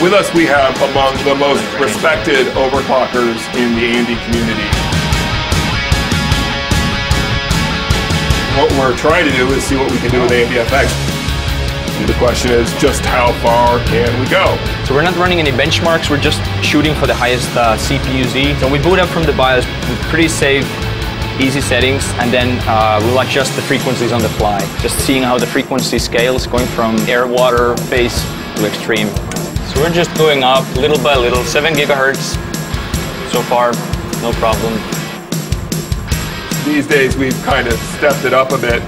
With us we have among the most respected overclockers in the AMD community. What we're trying to do is see what we can do with AMD FX. And the question is just how far can we go? So we're not running any benchmarks, we're just shooting for the highest CPU-Z. So we boot up from the BIOS with pretty safe, easy settings, and then we'll adjust the frequencies on the fly. Just seeing how the frequency scales, going from air, water, phase to extreme. So we're just going up little by little, 7 gigahertz so far, no problem. These days we've kind of stepped it up a bit.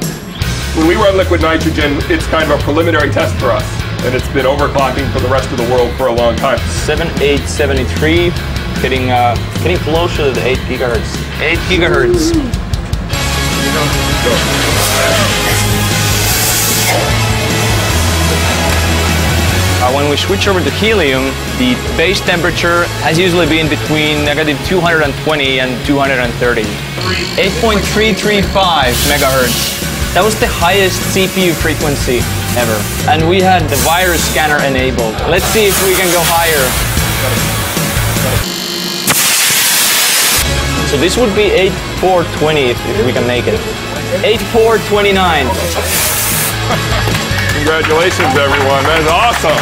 When we run liquid nitrogen, it's kind of a preliminary test for us, and it's been overclocking for the rest of the world for a long time. 7873, getting closer to the 8 gigahertz. 8 gigahertz. When we switch over to helium, the base temperature has usually been between negative 220 and 230. 8.335 megahertz. That was the highest CPU frequency ever. And we had the virus scanner enabled. Let's see if we can go higher. So this would be 8420 if we can make it. 8429. Congratulations, everyone. That is awesome.